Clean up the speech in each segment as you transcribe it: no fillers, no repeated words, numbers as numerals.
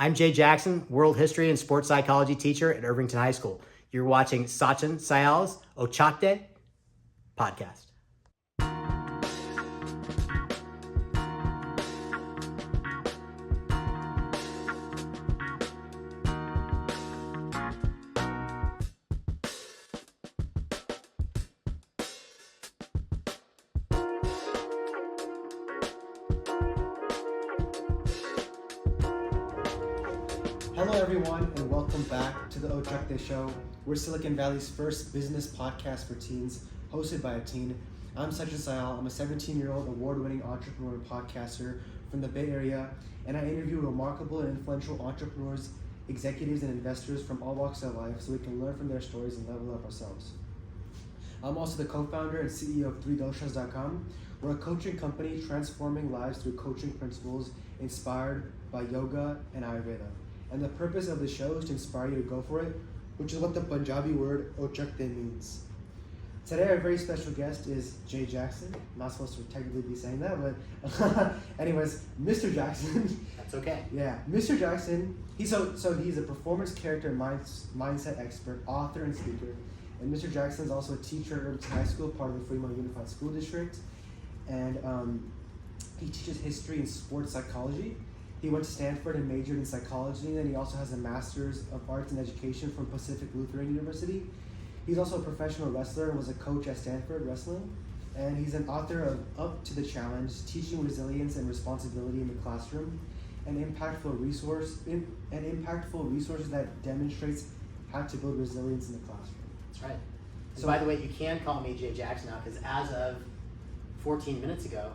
I'm Jay Jackson, world history and sports psychology teacher at Irvington High School. You're watching Sachin Syal's Ochakde podcast. Hello everyone and welcome back to the Ochakde Show. We're Silicon Valley's first business podcast for teens, hosted by a teen. I'm Sachin Syal. I'm a 17-year-old award-winning entrepreneur and podcaster from the Bay Area, and I interview remarkable and influential entrepreneurs, executives, and investors from all walks of life so we can learn from their stories and level up ourselves. I'm also the co-founder and CEO of 3doshas.com. We're a coaching company transforming lives through coaching principles inspired by yoga and Ayurveda. And the purpose of the show is to inspire you to go for it, which is what the Punjabi word Ochakde means. Today our very special guest is Jay Jackson. I'm not supposed to technically be saying that, but anyways, Mr. Jackson. That's okay. Yeah, Mr. Jackson, he's a performance character and mindset expert, author, and speaker. And Mr. Jackson is also a teacher at Irvington High School, part of the Fremont Unified School District. And he teaches history and sports psychology. He went to Stanford and majored in psychology, and he also has a Master's of Arts in Education from Pacific Lutheran University. He's also a professional wrestler and was a coach at Stanford Wrestling. And he's an author of Up to the Challenge, Teaching Resilience and Responsibility in the Classroom, an impactful resources that demonstrates how to build resilience in the classroom. That's right. So, by the way, you can call me Jay Jackson now because as of 14 minutes ago,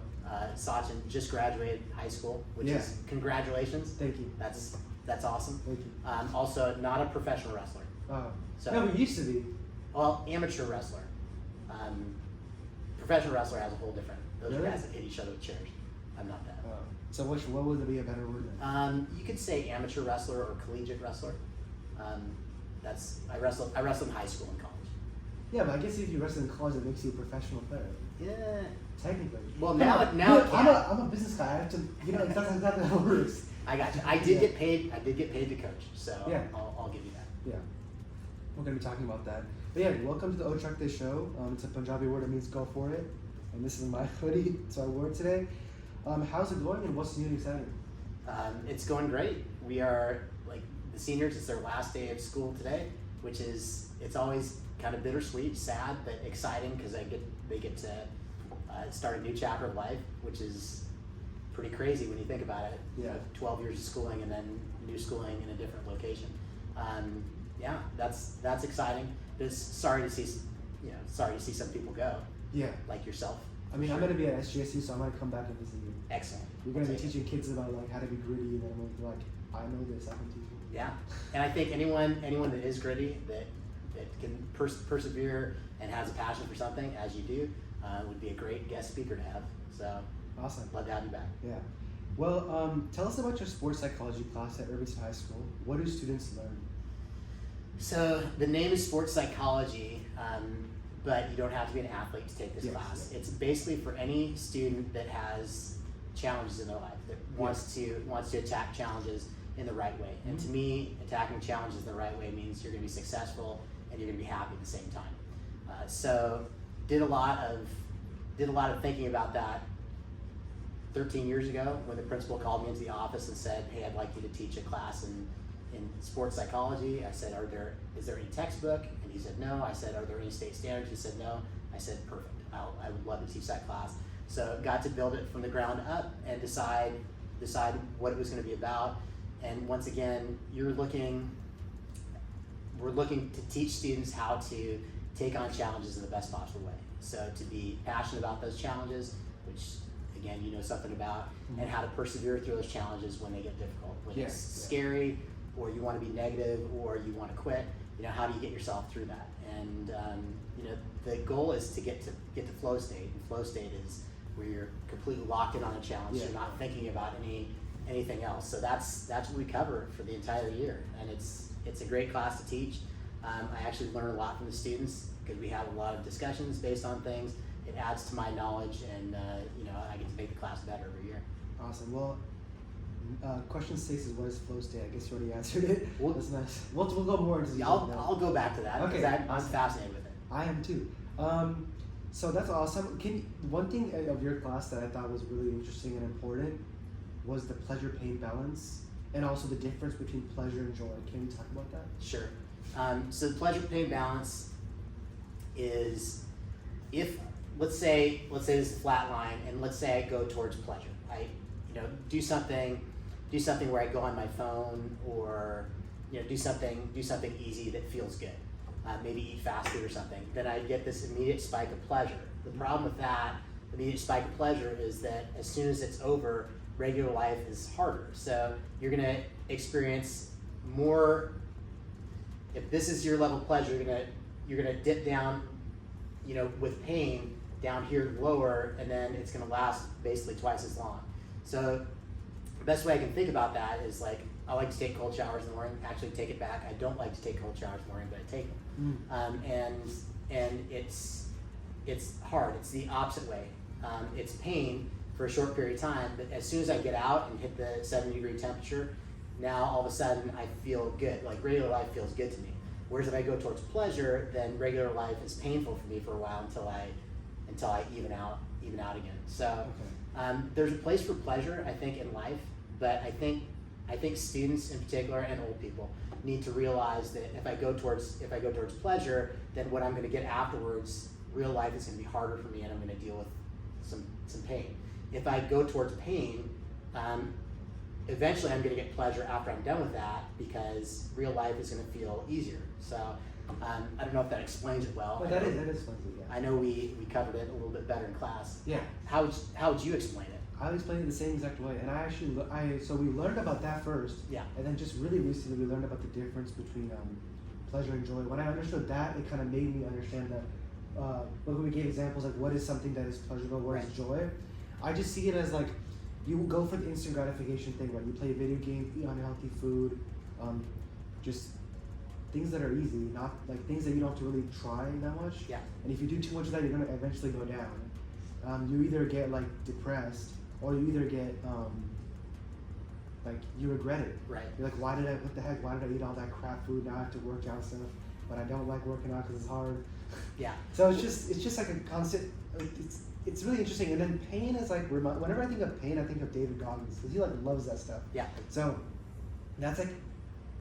Sachin just graduated high school, which is congratulations. Thank you. That's awesome. Thank you. Also, not a professional wrestler. So, no, we used to be. Well, amateur wrestler. Professional wrestler has a whole different. Those are guys that hit each other with chairs. I'm not that. So what would be a better word then? You could say amateur wrestler or collegiate wrestler. I wrestled in high school and college. Yeah, but I guess if you wrestle in college, it makes you a professional player. Yeah. Technically. Well, now I'm a business guy. I have to, that's exactly how it works. I got you. I did get paid to coach, so yeah. I'll give you that. Yeah. We're gonna be talking about that. But yeah, welcome to the Ochakde Show. It's a Punjabi word that means go for it. And this is my hoodie. It's our word today. How's it going and what's new and exciting? It's going great. We are the seniors. It's their last day of school today, which is it's always kind of bittersweet, sad, but exciting because they get to start a new chapter of life, which is pretty crazy when you think about it. Yeah. 12 years of schooling and then new schooling in a different location. Yeah, that's exciting. Sorry to see some people go. Yeah. Like yourself. I mean, I'm gonna be at SGSU, so I'm gonna come back and visit you. Excellent. You're gonna be teaching kids about how to be gritty, and then I'm gonna be like, I know this, I can teach you. Yeah, and I think anyone that is gritty, that can persevere and has a passion for something, as you do, would be a great guest speaker to have. So awesome. Love to have you back. Yeah. Well, tell us about your sports psychology class at Irvington High School. What do students learn? So the name is sports psychology, but you don't have to be an athlete to take this class. It's basically for any student that has challenges in their life, that wants to attack challenges in the right way. And to me, attacking challenges in the right way means you're going to be successful and you're going to be happy at the same time. So did a lot of thinking about that 13 years ago when the principal called me into the office and said, "Hey, I'd like you to teach a class in sports psychology." I said, is there any textbook? And he said, no. I said, are there any state standards? He said, no. I said, perfect. I would love to teach that class. So got to build it from the ground up and decide what it was going to be about. And once again, we're looking to teach students how to take on challenges in the best possible way. So to be passionate about those challenges, which again, you know something about, and how to persevere through those challenges when they get difficult. When it's scary, or you want to be negative, or you want to quit, how do you get yourself through that? And the goal is to get to flow state. And flow state is where you're completely locked in on a challenge. You're not thinking about anything else. So that's what we cover for the entire year, and it's a great class to teach. I actually learn a lot from the students because we have a lot of discussions based on things. It adds to my knowledge, and I get to make the class better every year. Awesome. Well, Question 6 is what is flow state? I guess you already answered it. Well, that's nice. We'll go more into Yeah, detail now. I'll go back to that because Okay. I'm fascinated with it. I am too. So that's awesome. One thing of your class that I thought was really interesting and important was the pleasure-pain balance, and also the difference between pleasure and joy. Can you talk about that? Sure. So the pleasure-pain balance is if let's say this is a flat line, and let's say I go towards pleasure. I do something where I go on my phone, or do something easy that feels good. Maybe eat fast food or something. Then I get this immediate spike of pleasure. The problem with that immediate spike of pleasure is that as soon as it's over, regular life is harder. So you're gonna experience more. If this is your level of pleasure, you're gonna dip down, with pain down here lower, and then it's gonna last basically twice as long. So the best way I can think about that is like, I like to take cold showers in the morning. Actually, take it back. I don't like to take cold showers in the morning, but I take them. And it's hard. It's the opposite way. It's pain for a short period of time, but as soon as I get out and hit the 70-degree temperature, now all of a sudden I feel good. Like regular life feels good to me. Whereas if I go towards pleasure, then regular life is painful for me for a while until I even out again. So there's a place for pleasure, I think, in life, but I think students in particular and old people need to realize that if I go towards pleasure, then what I'm going to get afterwards, real life is going to be harder for me, and I'm going to deal with some pain. If I go towards pain, eventually I'm going to get pleasure after I'm done with that, because real life is going to feel easier. So I don't know if that explains it well. But that is fun, yeah. I know we covered it a little bit better in class. Yeah. How would you explain it? I would explain it the same exact way, and so we learned about that first. Yeah. And then just really recently we learned about the difference between pleasure and joy. When I understood that, it kind of made me understand that. When we gave examples like what is something that is pleasurable, what is joy, I just see it as like you go for the instant gratification thing, right? You play video games, eat unhealthy food, just things that are easy, not like things that you don't have to really try that much. Yeah. And if you do too much of that, you're gonna eventually go down. You either get like depressed, or you either get like you regret it. Right. You're like, what the heck? Why did I eat all that crap food? Now I have to work out and stuff, but I don't like working out because it's hard. Yeah. So it's just like a constant. It's really interesting. And then pain is like whenever I think of pain, I think of David Goggins, because he like loves that stuff. Yeah. So that's like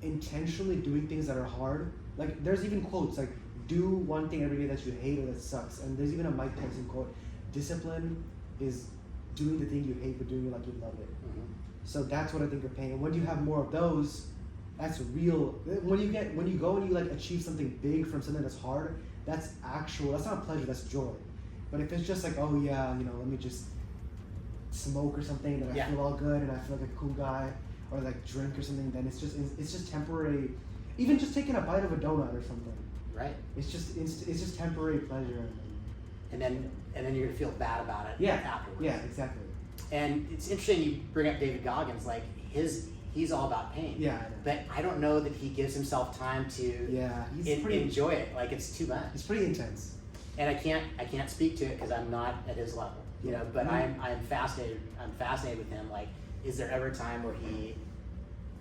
intentionally doing things that are hard. Like there's even quotes like, do one thing every day that you hate or that sucks. And there's even a Mike Tyson quote: discipline is doing the thing you hate but doing it like you love it. Mm-hmm. So that's what I think of pain. And when you have more of those, that's real. When you go and you like achieve something big from something that's hard, that's not pleasure, that's joy. But if it's just like, oh yeah, let me just smoke or something, then I feel all good and I feel like a cool guy, or like drink or something, then it's just temporary. Even just taking a bite of a donut or something. Right. It's just temporary pleasure. And then you're gonna feel bad about it afterwards. Yeah, exactly. And it's interesting you bring up David Goggins, like he's all about pain. Yeah. But I don't know that he gives himself time to enjoy it. Like it's too much. It's pretty intense. And I can't speak to it because I'm not at his level. But I'm fascinated. I'm fascinated with him. Like, is there ever a time where he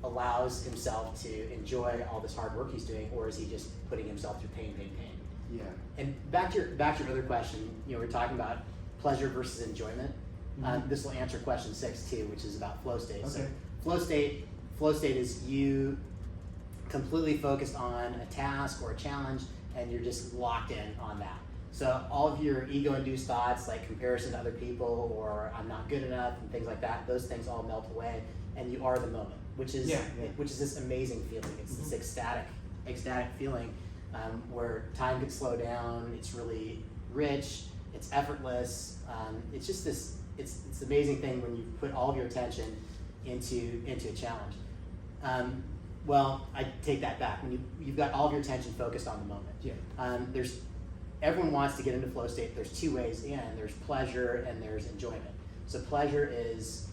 allows himself to enjoy all this hard work he's doing, or is he just putting himself through pain? Yeah. And back to your other question, we're talking about pleasure versus enjoyment. Mm-hmm. This will answer question 6 too, which is about flow state. Okay. So flow state is you completely focused on a task or a challenge, and you're just locked in on that. So all of your ego-induced thoughts, like comparison to other people, or I'm not good enough, and things like that, those things all melt away, and you are the moment, which is this amazing feeling. It's this ecstatic feeling where time can slow down. It's really rich. It's effortless. It's just this. It's an amazing thing when you put all of your attention into a challenge. Well, I take that back. When you've got all of your attention focused on the moment. Yeah. Everyone wants to get into flow state. There's 2 ways in. There's pleasure and there's enjoyment. So pleasure is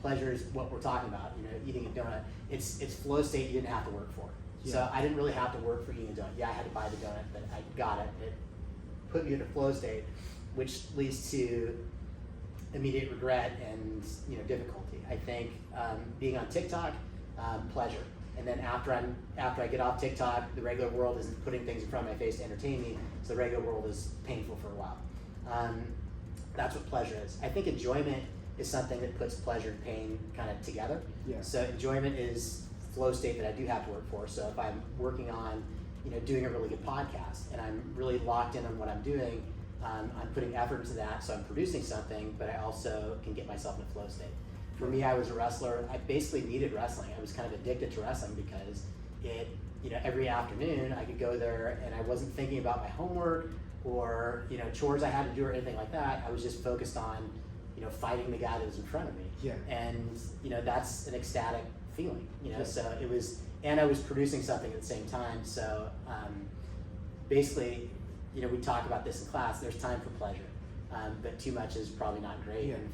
what we're talking about. Eating a donut. It's flow state you didn't have to work for. Yeah. So I didn't really have to work for eating a donut. Yeah, I had to buy the donut, but I got it. It put me into flow state, which leads to immediate regret and difficulty. I think being on TikTok, pleasure. And then after I get off TikTok, the regular world isn't putting things in front of my face to entertain me, so the regular world is painful for a while. That's what pleasure is. I think enjoyment is something that puts pleasure and pain kind of together. Yeah. So enjoyment is flow state that I do have to work for. So if I'm working on, doing a really good podcast and I'm really locked in on what I'm doing, I'm putting effort into that, so I'm producing something, but I also can get myself in a flow state. For me, I was a wrestler. I basically needed wrestling. I was kind of addicted to wrestling because every afternoon I could go there and I wasn't thinking about my homework or, chores I had to do or anything like that. I was just focused on, fighting the guy that was in front of me. Yeah. And, that's an ecstatic feeling, Yeah. so it was, and I was producing something at the same time. So basically, we talk about this in class, there's time for pleasure, but too much is probably not great. Yeah. And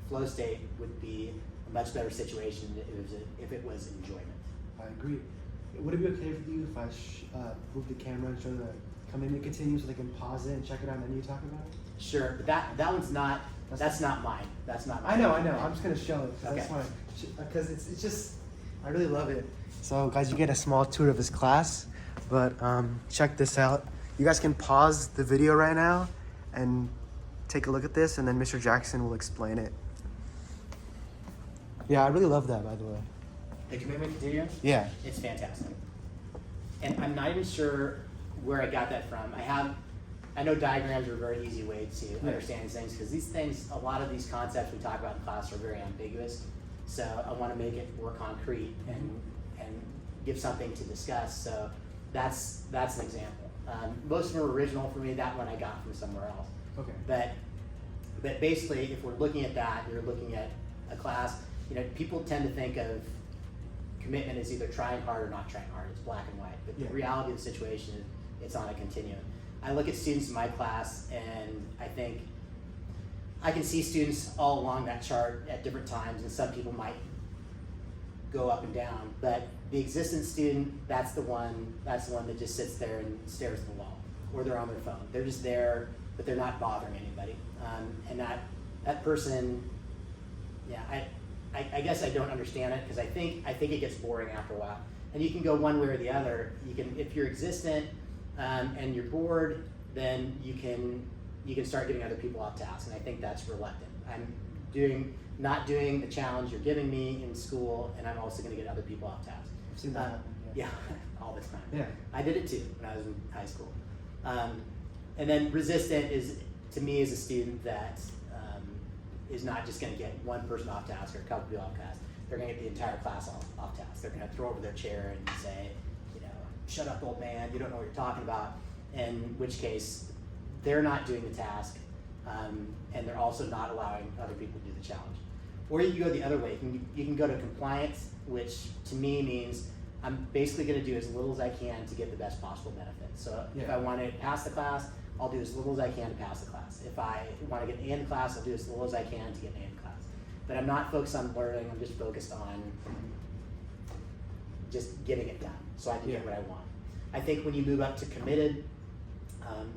flow state would be a much better situation if it was enjoyment. I agree. Would it be okay with you if I move the camera and show the commitment continue so they can pause it and check it out and then you talk about it? Sure, but that one's not, that's not mine. That's not mine. I know. I'm just going to show it because Okay. because it's just, I really love it. So guys, you get a small tour of his class, but check this out. You guys can pause the video right now and take a look at this, and then Mr. Jackson will explain it. Yeah, I really love that, by the way. The commitment continuum? Yeah. It's fantastic. And I'm not even sure where I got that from. I know diagrams are a very easy way to understand these things, because these things, a lot of these concepts we talk about in class are very ambiguous. So I want to make it more concrete and give something to discuss. So that's an example. Most of them are original for me. That one I got from somewhere else. Okay. But basically, if we're looking at that, you're looking at a class. People tend to think of commitment as either trying hard or not trying hard. It's black and white. But the reality of the situation is it's on a continuum. I look at students in my class, and I think I can see students all along that chart at different times, and some people might go up and down. But the existent student, that's the one that just sits there and stares at the wall, or they're on their phone. They're just there, but they're not bothering anybody. And that person, I guess I don't understand it, because I think it gets boring after a while. And you can go one way or the other. You can, if you're existent and you're bored, then you can start getting other people off task, and I think that's reluctant. I'm not doing the challenge you're giving me in school, and I'm also going to get other people off task. I've seen that happen. Yeah, all the time. Yeah. I did it too when I was in high school. And then resistant is, to me, is a student that is not just going to get one person off task or a couple people off task. They're going to get the entire class off task. They're going to throw over their chair and say, shut up, old man, you don't know what you're talking about. In which case, they're not doing the task, and they're also not allowing other people to do the challenge. Or you can go the other way. You can go to compliance, which to me means I'm basically going to do as little as I can to get the best possible benefit. So if I want to pass the class, I'll do as little as I can to pass the class. If I want to get an A in the class, I'll do as little as I can to get an A in the class. But I'm not focused on learning, I'm just focused on just getting it done so I can get what I want. I think when you move up to committed,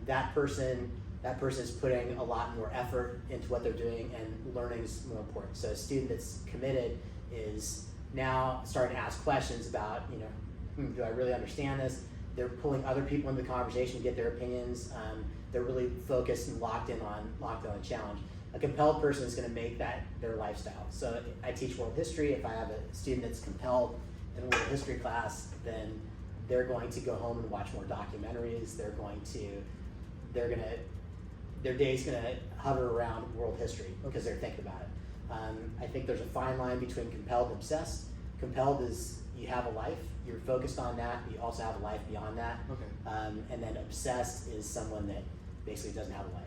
that person is putting a lot more effort into what they're doing, and learning is more important. So a student that's committed is now starting to ask questions about, do I really understand this? They're pulling other people into the conversation to get their opinions. They're really focused and locked in on a challenge. A compelled person is going to make that their lifestyle. So I teach world history. If I have a student that's compelled in a world history class, then they're going to go home and watch more documentaries. Their day's going to hover around world history because they're thinking about it. I think there's a fine line between compelled and obsessed. Compelled is you have a life, you're focused on that, but you also have a life beyond that. Okay. And then obsessed is someone that basically doesn't have a life.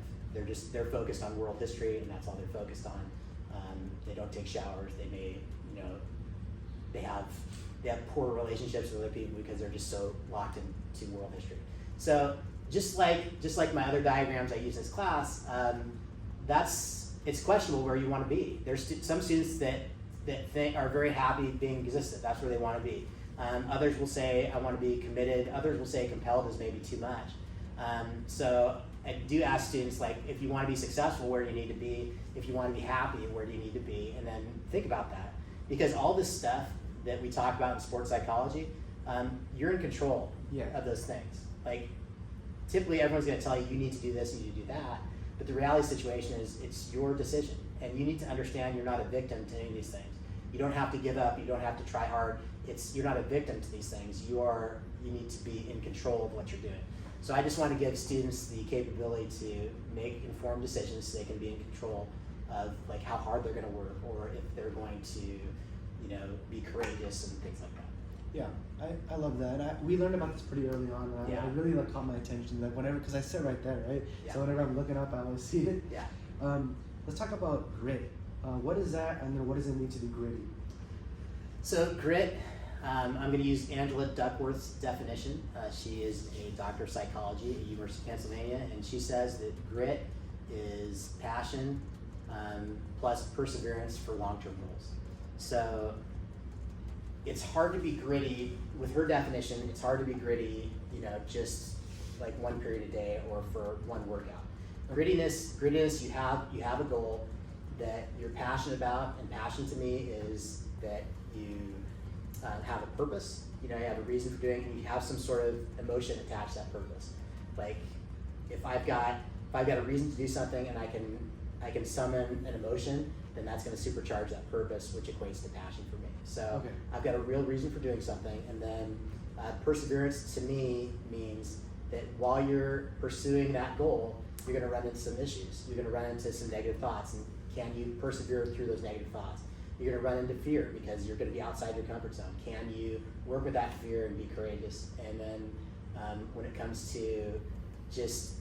They're focused on world history, and that's all they're focused on. They don't take showers. They may, they have poor relationships with other people because they're just so locked into world history. So just like my other diagrams I use in this class, it's questionable where you want to be. There's some students that are very happy being existent. That's where they want to be. Others will say, I want to be committed. Others will say compelled is maybe too much. So I do ask students, like, if you want to be successful, where do you need to be? If you want to be happy, where do you need to be? And then think about that. Because all this stuff that we talk about in sports psychology, you're in control of those things. Like, typically everyone's going to tell you, you need to do this and you need to do that. But the reality situation is it's your decision. And you need to understand you're not a victim to any of these things. You don't have to give up. You don't have to try hard. You're not a victim to these things. You need to be in control of what you're doing. So I just want to give students the capability to make informed decisions so they can be in control of like how hard they're going to work, or if they're going to, be courageous and things like that. Yeah, I love that. We learned about this pretty early on. And it really caught my attention. Like whenever, because I sit right there, right? Yeah. So whenever I'm looking up, I always see it. Yeah. Let's talk about grit. What is that, and then what does it mean to be gritty? So grit, I'm going to use Angela Duckworth's definition. She is a doctor of psychology at the University of Pennsylvania, and she says that grit is passion plus perseverance for long-term goals. So it's hard to be gritty. With her definition, it's hard to be gritty, just like one period a day or for one workout. Grittiness, you have a goal that you're passionate about, and passion to me is that you have a purpose, you have a reason for doing it, and you have some sort of emotion attached to that purpose. Like if I've got a reason to do something and I can summon an emotion, then that's going to supercharge that purpose, which equates to passion for me. So I've got a real reason for doing something, and then perseverance to me means that while you're pursuing that goal, you're going to run into some issues. You're going to run into some negative thoughts, and can you persevere through those negative thoughts? You're going to run into fear because you're going to be outside your comfort zone. Can you work with that fear and be courageous? And then when it comes to just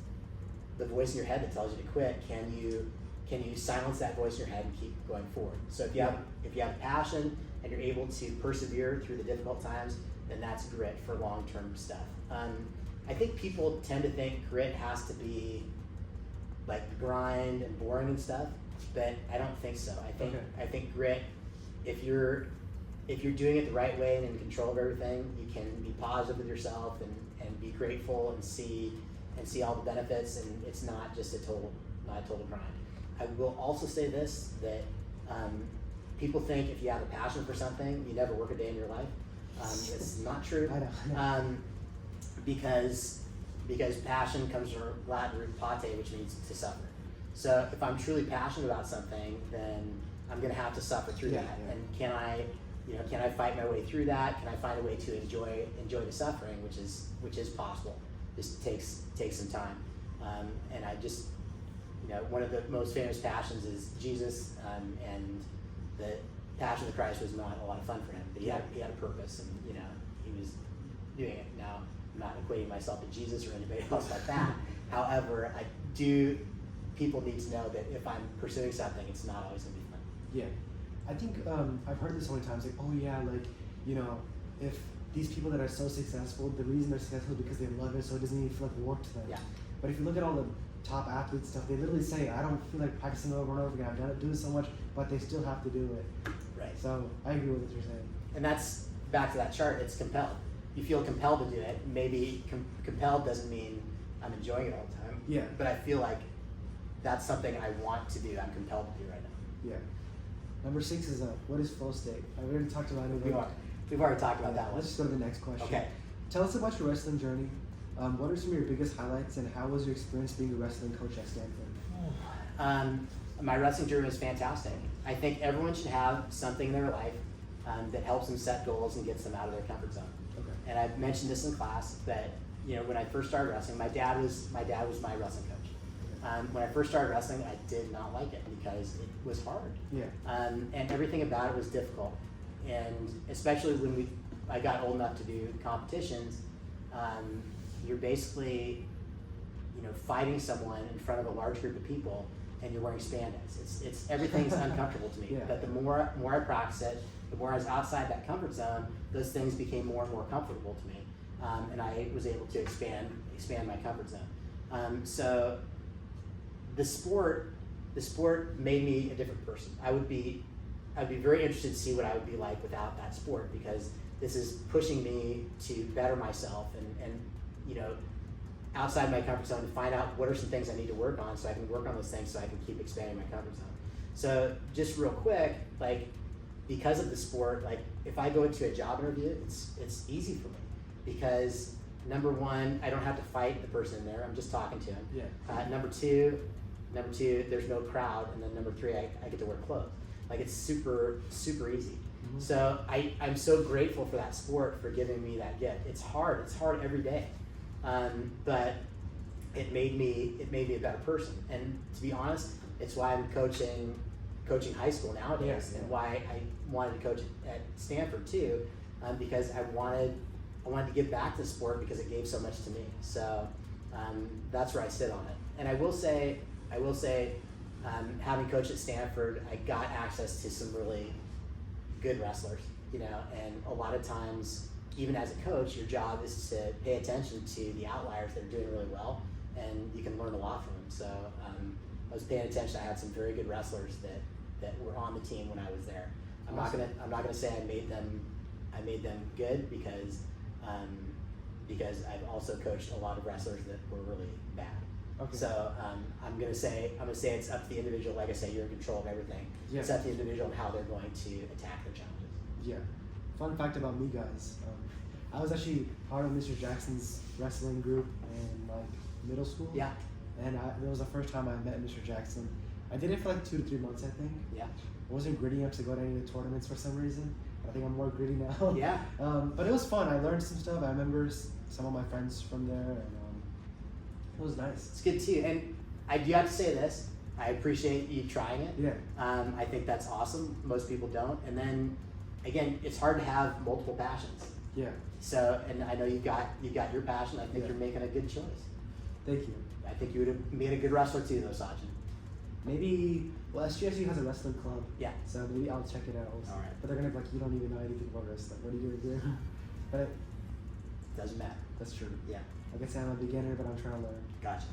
the voice in your head that tells you to quit, can you silence that voice in your head and keep going forward? So if you have passion and you're able to persevere through the difficult times, then that's grit for long-term stuff. I think people tend to think grit has to be like grind and boring and stuff, but I don't think so. I think grit, if you're doing it the right way and in control of everything, you can be positive with yourself and be grateful and see all the benefits, and it's not just a total grind. I will also say this, that people think if you have a passion for something, you never work a day in your life. It's not true. I know. Because passion comes from Latin root pate, which means to suffer. So if I'm truly passionate about something, then I'm going to have to suffer through that. Yeah. And can I fight my way through that? Can I find a way to enjoy the suffering, which is possible? Just takes some time. And I just, one of the most famous passions is Jesus, and the Passion of Christ was not a lot of fun for him, but he had a purpose, and he was doing it. Now, I'm not equating myself to Jesus or anybody else like that. However, people need to know that if I'm pursuing something, it's not always going to be fun. Yeah. I think I've heard this so many times, if these people that are so successful, the reason they're successful is because they love it, so it doesn't even feel like work to them. Yeah. But if you look at all the top athletes stuff, they literally say, I don't feel like practicing over and over again. I've done it, do it so much, but they still have to do it. Right. So I agree with what you're saying. And that's back to that chart. It's compelled. You feel compelled to do it. Maybe compelled doesn't mean I'm enjoying it all the time. Yeah. But I feel like that's something I want to do. I'm compelled to do right now. Yeah. Number 6 is what is flow state? I already talked about it. We've already talked about that one. Let's just go to the next question. Okay. Tell us about your wrestling journey. What are some of your biggest highlights, and how was your experience being a wrestling coach at Stanford? My wrestling journey was fantastic. I think everyone should have something in their life that helps them set goals and gets them out of their comfort zone. Okay. And I've mentioned this in class that when I first started wrestling, my dad was my wrestling coach. When I first started wrestling, I did not like it because it was hard. Yeah. And everything about it was difficult. And especially when I got old enough to do competitions, you're basically, fighting someone in front of a large group of people, and you're wearing spandex. It's everything's uncomfortable to me. Yeah. But the more I practiced it, the more I was outside that comfort zone, those things became more and more comfortable to me, and I was able to expand my comfort zone. So the sport made me a different person. I'd be very interested to see what I would be like without that sport, because this is pushing me to better myself and outside my comfort zone to find out what are some things I need to work on so I can work on those things so I can keep expanding my comfort zone. So just real quick, like because of the sport, like if I go into a job interview, it's easy for me because number one, I don't have to fight the person in there. I'm just talking to him. Yeah. Number two, there's no crowd, and then number three, I get to wear clothes. Like it's super easy. Mm-hmm. So I'm so grateful for that sport for giving me that gift. It's hard every day, but it made me a better person. And to be honest, it's why I'm coaching high school nowadays, and why I wanted to coach at Stanford too, because I wanted to give back to the sport because it gave so much to me. So that's where I sit on it. And I will say, having coached at Stanford, I got access to some really good wrestlers, you know, and a lot of times, even as a coach, your job is to pay attention to the outliers that are doing really well, and you can learn a lot from them. So I was paying attention. I had some very good wrestlers that were on the team when I was there. I'm not gonna say I made them good because I've also coached a lot of wrestlers that were really bad. Okay. So I'm gonna say it's up to the individual. Like I say, you're in control of everything. Yeah. It's up to the individual and how they're going to attack their challenges. Yeah. Fun fact about me, guys. I was actually part of Mr. Jackson's wrestling group in like middle school. Yeah. And it was the first time I met Mr. Jackson. I did it for like 2 to 3 months, I think. Yeah. I wasn't gritty enough to go to any of the tournaments for some reason. I think I'm more gritty now. Yeah. But it was fun. I learned some stuff. I remember some of my friends from there, and it was nice. It's good too. And I do have to say this. I appreciate you trying it. Yeah. I think that's awesome. Most people don't. And then, again, it's hard to have multiple passions. Yeah. So, and I know you've got your passion. I think Yeah. you're making a good choice. Thank you. I think you would have made a good wrestler too, though, Sachin. Maybe, well, SGSU has a wrestling club. Yeah. So maybe I'll check it out. All right. But they're gonna be like, you don't even know anything about wrestling. What are you doing here? But Doesn't matter. that's true. Yeah. Like I said, I'm a beginner, but I'm trying to learn. Gotcha.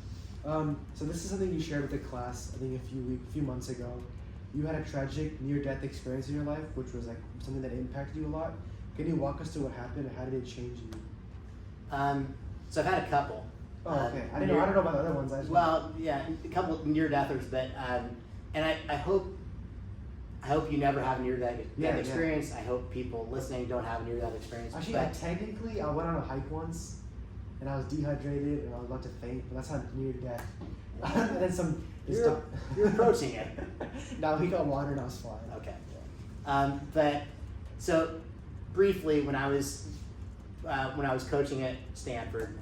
So this is something you shared with the class, I think a few months ago. You had a tragic near-death experience in your life, which was like something that impacted you a lot. Can you walk us through what happened and how did it change you? So I've had a couple. Oh, okay. I don't know about the other ones. Yeah, a couple near-deathers, but and I hope you never have a near-death experience. I hope people listening don't have a near-death experience. Actually, technically, I went on a hike once, and I was dehydrated, and I was about to faint, but that's not near-death. And then You're approaching it. Now we got water, and I was fine. Okay. But so briefly, when I was coaching at Stanford,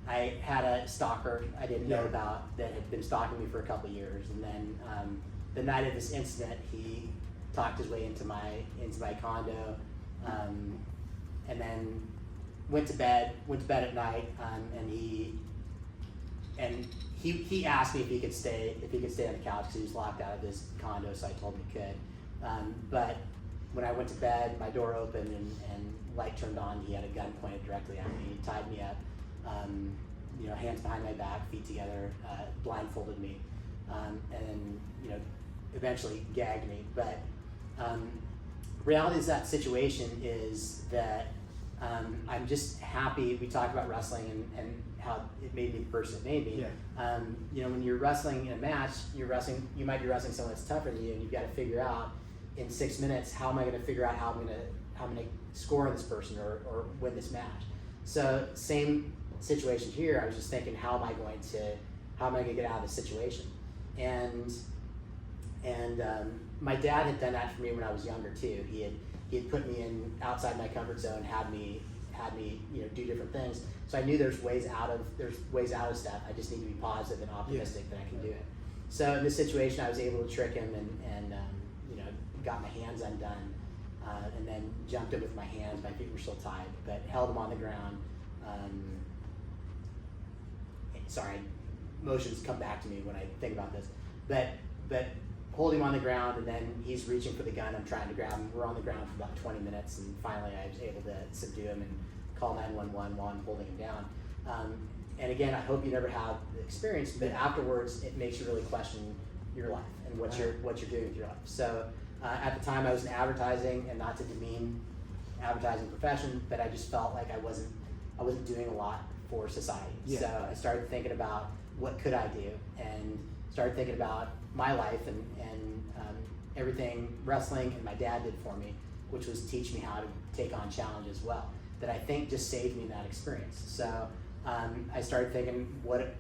I had a stalker I didn't know about that had been stalking me for a couple of years, and then the night of this incident, he talked his way into my condo, and then went to bed at night, and he asked me if he could stay on the couch because he was locked out of his condo, so I told him he could. But when I went to bed, my door opened and light turned on. He had a gun pointed directly at me. He tied me up, hands behind my back, feet together, blindfolded me, and eventually gagged me. But reality is that situation is that I'm just happy. We talked about wrestling and how it made me the person it made me. Yeah. When you're wrestling in a match, you might be wrestling someone that's tougher than you, and you've got to figure out in 6 minutes how am I going to figure out how I'm going to score this person or win this match. So same situation here. I was just thinking, how am I going to get out of this situation? And my dad had done that for me when I was younger too. He had put me in outside my comfort zone, had me do different things. So I knew there's ways out of stuff. I just need to be positive and optimistic that I can do it. So in this situation, I was able to trick him and got my hands undone, and then jumped him with my hands. My feet were still tied, but held him on the ground. Sorry, emotions come back to me when I think about this. But hold him on the ground, and then he's reaching for the gun. I'm trying to grab him. We're on the ground for about 20 minutes, and finally I was able to subdue him and call 911 while I'm holding him down. And again, I hope you never have the experience, but afterwards it makes you really question your life and what you're doing with your life. So at the time I was in advertising, and not to demean advertising profession, but I just felt like I wasn't doing a lot for society. Yeah. So I started thinking about what could I do, and started thinking about my life and everything wrestling and my dad did for me, which was teach me how to take on challenge as well. That I think just saved me that experience. So I started thinking, what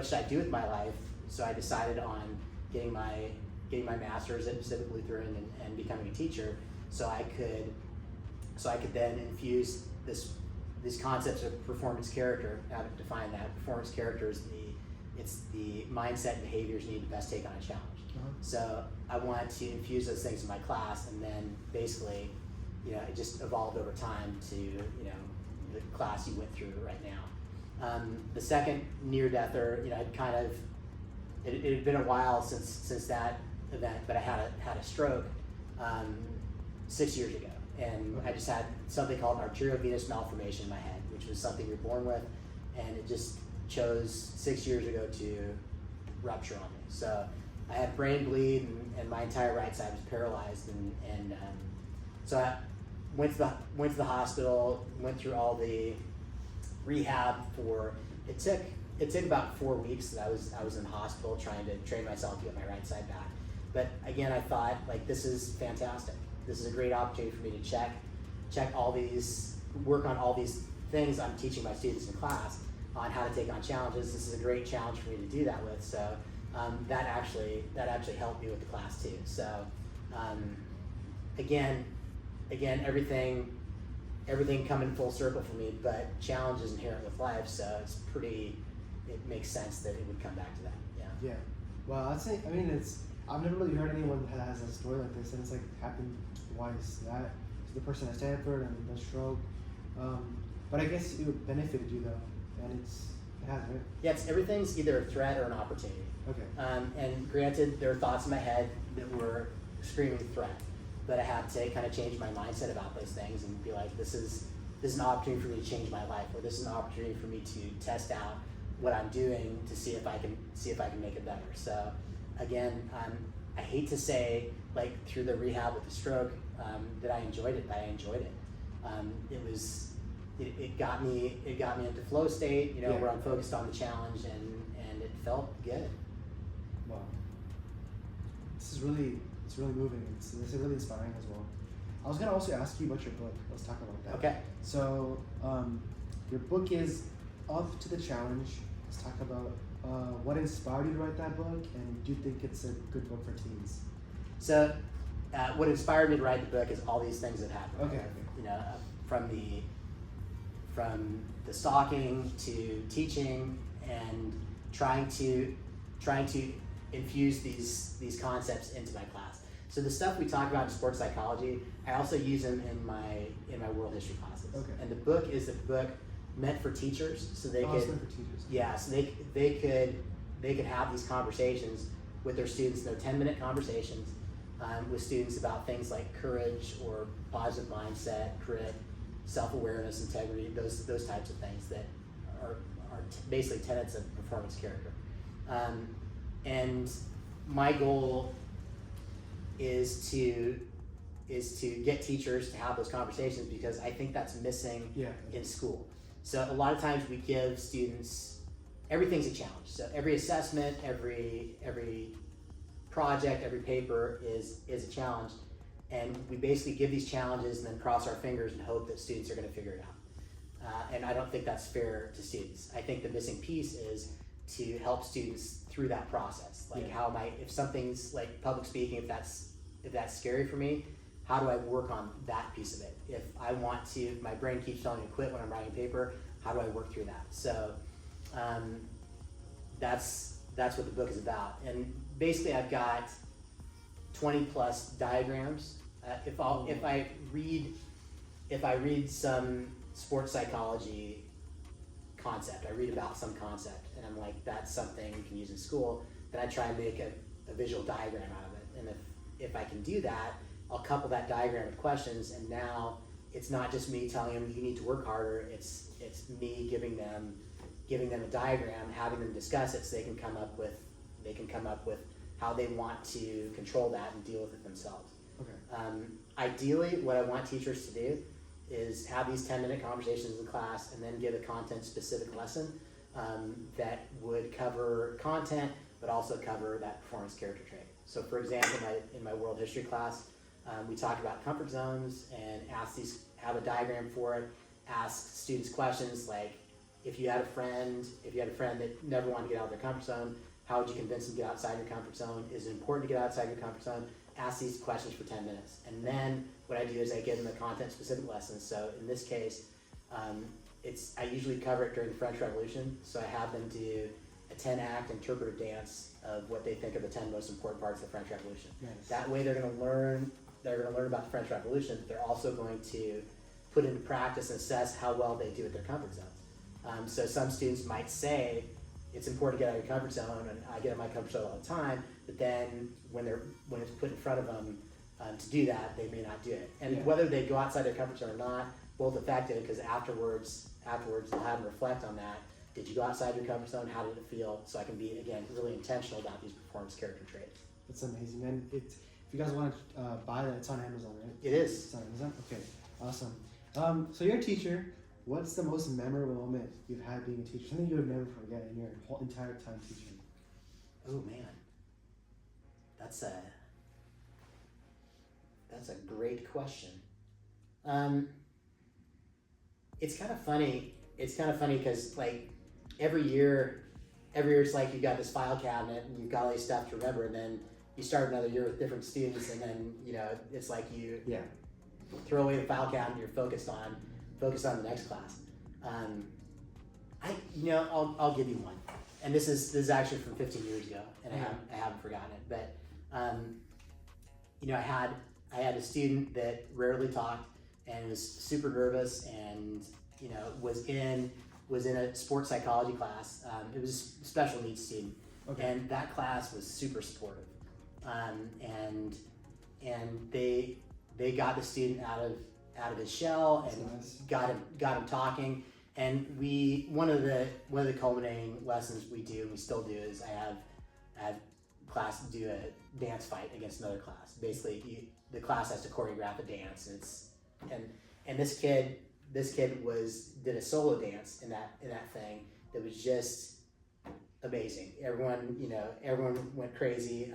should I do with my life? So I decided on getting my master's at Pacific Lutheran and becoming a teacher, so I could then infuse these concepts of performance character. How to define that? Performance character is the mindset and behaviors needed to best take on a challenge. So I wanted to infuse those things in my class, and then basically, it just evolved over time to the class you went through right now. The second near-deather, it had been a while since that event, but I had a stroke 6 years ago, and I just had something called an arteriovenous malformation in my head, which was something you're born with, and it just chose 6 years ago to rupture on me. So I had brain bleed, and my entire right side was paralyzed, and so I went to the hospital, went through all the rehab it took about 4 weeks that I was in the hospital trying to train myself to get my right side back. But again, I thought, this is fantastic. This is a great opportunity for me to work on all these things I'm teaching my students in class on how to take on challenges. This is a great challenge for me to do that with. So that actually helped me with the class too. So again, everything coming full circle for me, but challenge is inherent with life, so it makes sense that it would come back to that. Yeah. Yeah. Well, I've never really heard anyone that has a story like this, and it's happened twice. That the person at Stanford and the stroke. But I guess it benefited you though, and it has, right? Yeah, everything's either a threat or an opportunity. Okay. And granted, there are thoughts in my head that were screaming threat, but I had to kind of change my mindset about those things and be like, this is an opportunity for me to change my life, or this is an opportunity for me to test out what I'm doing to see if I can make it better. So again, I hate to say through the rehab with the stroke that I enjoyed it, but I enjoyed it. It got me into flow state, where I'm focused on the challenge, and it felt good. Wow. It's really moving. It's really inspiring as well. I was gonna also ask you about your book. Let's talk about that. Okay. So your book is Up to the Challenge. Let's talk about what inspired you to write that book, and do you think it's a good book for teens? So what inspired me to write the book is all these things that happened. Okay. From the stalking to teaching and trying to infuse these concepts into my class. So the stuff we talk about in sports psychology, I also use them in my world history classes. Okay. And the book is a book meant for teachers, so they could. It's meant for teachers. Yeah, so they could have these conversations with their students. They're 10-minute conversations with students about things like courage or positive mindset, grit, self-awareness, integrity, those types of things that are basically tenets of performance character. And my goal is to get teachers to have those conversations, because I think that's missing in school. So a lot of times we give students, everything's a challenge. So every assessment, every project, every paper is a challenge. And we basically give these challenges and then cross our fingers and hope that students are going to figure it out. And I don't think that's fair to students. I think the missing piece is to help students through that process. If something's like public speaking, if that's scary for me, how do I work on that piece of it? If my brain keeps telling me to quit when I'm writing paper, how do I work through that? So that's what the book is about. And basically I've got 20 plus diagrams. If I read some sports psychology concept, I read about some concept, and I'm like, that's something you can use in school, then I try and make a visual diagram out of it. And if I can do that, I'll couple that diagram with questions, and now it's not just me telling them you need to work harder, it's me giving them a diagram, having them discuss it so they can come up with how they want to control that and deal with it themselves. Okay. Ideally, what I want teachers to do is have these 10-minute conversations in class and then give a content-specific lesson that would cover content, but also cover that performance character trait. So for example, in my world history class, we talk about comfort zones and have a diagram for it, ask students questions like, if you had a friend that never wanted to get out of their comfort zone, how would you convince them to get outside your comfort zone? Is it important to get outside your comfort zone? Ask these questions for 10 minutes. And then what I do is I give them a content-specific lesson. So in this case, I usually cover it during the French Revolution. So I have them do a 10-act interpretive dance of what they think are the 10 most important parts of the French Revolution. Nice. That way they're going to learn about the French Revolution, but they're also going to put into practice and assess how well they do at their comfort zones. So some students might say, it's important to get out of your comfort zone, and I get out of my comfort zone all the time, but then when it's put in front of them to do that, they may not do it. And whether they go outside their comfort zone or not, both effective, because afterwards they'll have them reflect on that. Did you go outside your comfort zone? How did it feel? So I can be, again, really intentional about these performance character traits. That's amazing. And if you guys want to buy that, it's on Amazon, right? It is. It's on Amazon? Okay, awesome. So you're a teacher. What's the most memorable moment you've had being a teacher? Something you would never forget in your whole entire time teaching? Oh man, that's a great question. It's kind of funny. It's kind of funny because like every year it's like you've got this file cabinet and you've got all these stuff to remember, and then you start another year with different students, and then it's like you throw away the file cabinet. You're focused on the next class. I'll give you one, and this is actually from 15 years ago, and I haven't forgotten it. But I had a student that rarely talked and was super nervous, and was in a sports psychology class. It was a special needs student, and that class was super supportive, and they got the student out of his shell and got him talking. And one of the culminating lessons we still do is I have class do a dance fight against another class. Basically, the class has to choreograph a dance, and this kid did a solo dance in that thing that was just amazing. Everyone went crazy.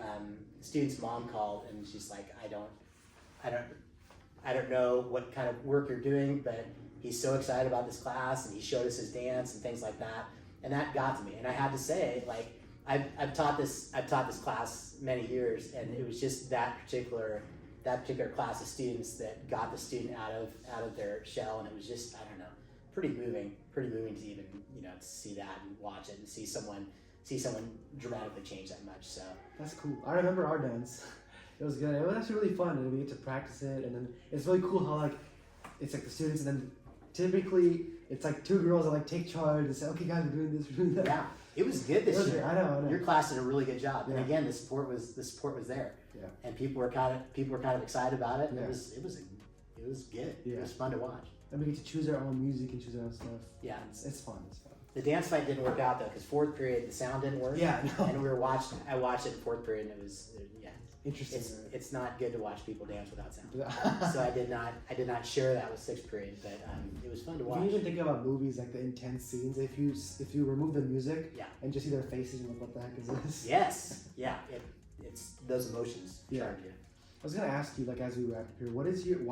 The student's mom called and she's like, I don't know what kind of work you're doing, but he's so excited about this class, and he showed us his dance and things like that, and that got to me. And I had to say, like, I've taught this class many years, and it was just that particular class of students that got the student out of their shell, and it was just, I don't know, pretty moving to even to see that and watch it and see someone dramatically change that much. So that's cool. I remember our dance. It was good. It was actually really fun, and we get to practice it, and then it's really cool how it's like the students, and then typically it's like two girls that take charge and say, okay guys, we're doing this, we're doing that. Yeah, it was good this year. I know. Your class did a really good job, and again, the support was there. Yeah. And people were kind of excited about it, and yeah. it was good. Yeah. It was fun to watch. And we get to choose our own music and choose our own stuff. Yeah, it's fun. The dance fight didn't work out though, because fourth period the sound didn't work. Yeah, no. And I watched it in fourth period, and it was interesting. It's not good to watch people dance without sound. So I did not share that with sixth period, but it was fun to watch. If you even think about movies, like the intense scenes, if you remove the music, and just see their faces, and what the heck is this? Yes, yeah, it's those emotions charge you. I was gonna ask you, as we wrap up here, why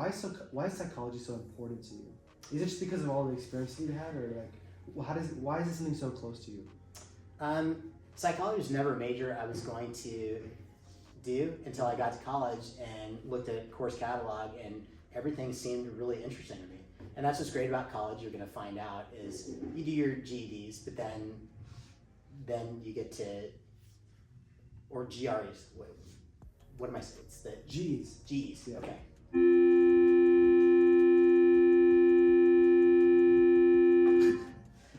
is psychology so important to you? Is it just because of all the experiences you had, or why is this something so close to you? Psychology was never a major I was going to do until I got to college and looked at course catalog, and everything seemed really interesting to me. And that's what's great about college. You're going to find out is you do your GEDs, but then you get to, or GREs. What am I saying? It's the G's. G's. Yeah. Okay.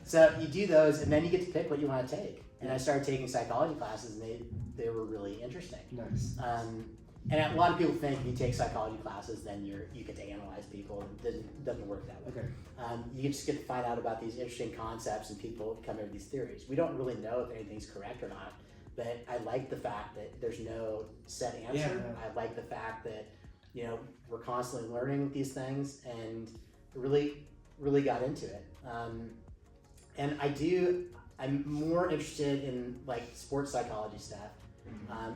So you do those, and then you get to pick what you want to take. And I started taking psychology classes, and they were really interesting. Nice. And a lot of people think if you take psychology classes, then you get to analyze people. It doesn't work that way. Okay. You just get to find out about these interesting concepts, and people come up with these theories. We don't really know if anything's correct or not, but I like the fact that there's no set answer. Yeah. I like the fact that we're constantly learning these things, and really got into it. And I'm more interested in like sports psychology stuff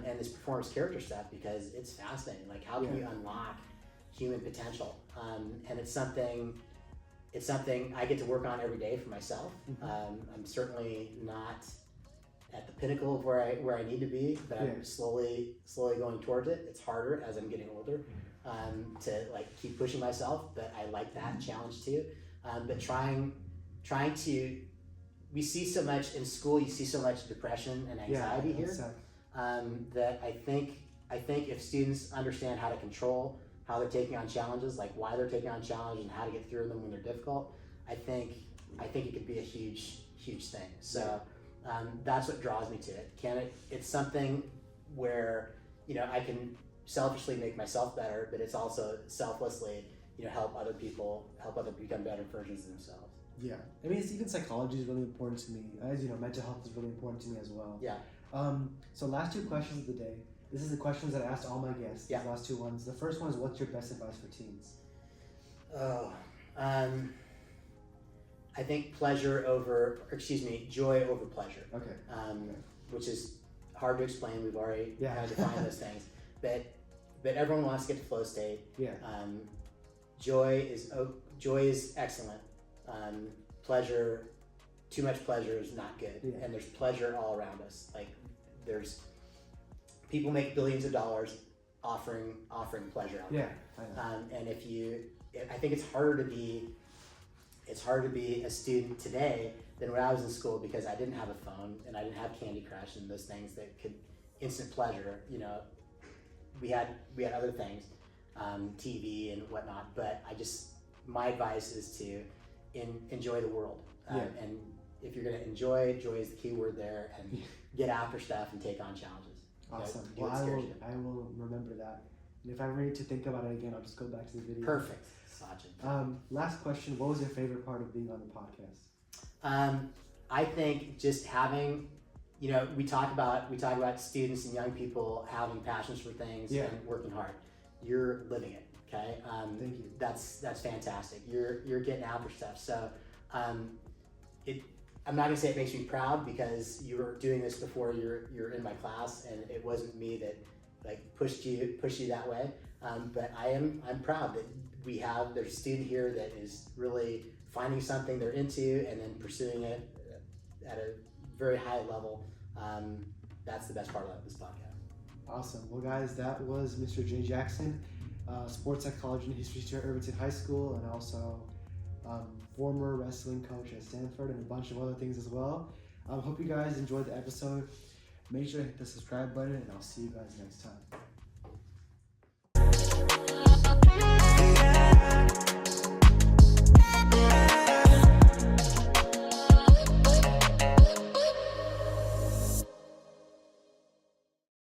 and this performance character stuff because it's fascinating. Like how can you unlock human potential? And it's something I get to work on every day for myself. I'm certainly not at the pinnacle of where I need to be, but I'm slowly going towards it. It's harder as I'm getting older to like keep pushing myself, but I like that challenge too. But trying to, we see so much in school. You see so much depression and anxiety here that I think if students understand how to control how they're taking on challenges, like why they're taking on challenges and how to get through them when they're difficult, I think it could be a huge thing. So that's what draws me to it. It's something where, you know, I can selfishly make myself better, but it's also selflessly, you know, help other people become better versions of themselves. Yeah, I mean, even psychology is really important to me. As you know, mental health is really important to me as well. Yeah. So last two questions of the day. This is the questions that I asked all my guests. Yeah. The last two ones. The first one is, what's your best advice for teens? I think joy over pleasure. Okay. Which is hard to explain. We've already kind of defined those things, but everyone wants to get to flow state. Yeah. Joy is excellent. Pleasure, too much pleasure is not good. Yeah. And there's pleasure all around us. Like there's people make billions of dollars offering pleasure out there. And I think it's harder to be a student today than when I was in school because I didn't have a phone and I didn't have Candy Crush and those things that could instant pleasure. You know, we had other things, TV and whatnot. But my advice is to enjoy the world. And if you're going to enjoy, joy is the key word there, and get after stuff and take on challenges. Awesome. Well, I will remember that. And if I ever need to think about it again, I'll just go back to the video. Perfect, Sachin. Last question. What was your favorite part of being on the podcast? I think just having, you know, we talk about students and young people having passions for things and working hard. You're living it. Okay. Thank you. That's fantastic. You're getting after stuff. So, I'm not gonna say it makes me proud because you were doing this before you're in my class, and it wasn't me that like pushed you that way. But I'm proud that there's a student here that is really finding something they're into and then pursuing it at a very high level. That's the best part about this podcast. Awesome. Well, guys, that was Mr. Jay Jackson, sports psychology and history teacher at Irvington High School, and also former wrestling coach at Stanford, and a bunch of other things as well. Hope you guys enjoyed the episode. Make sure to hit the subscribe button, and I'll see you guys next time.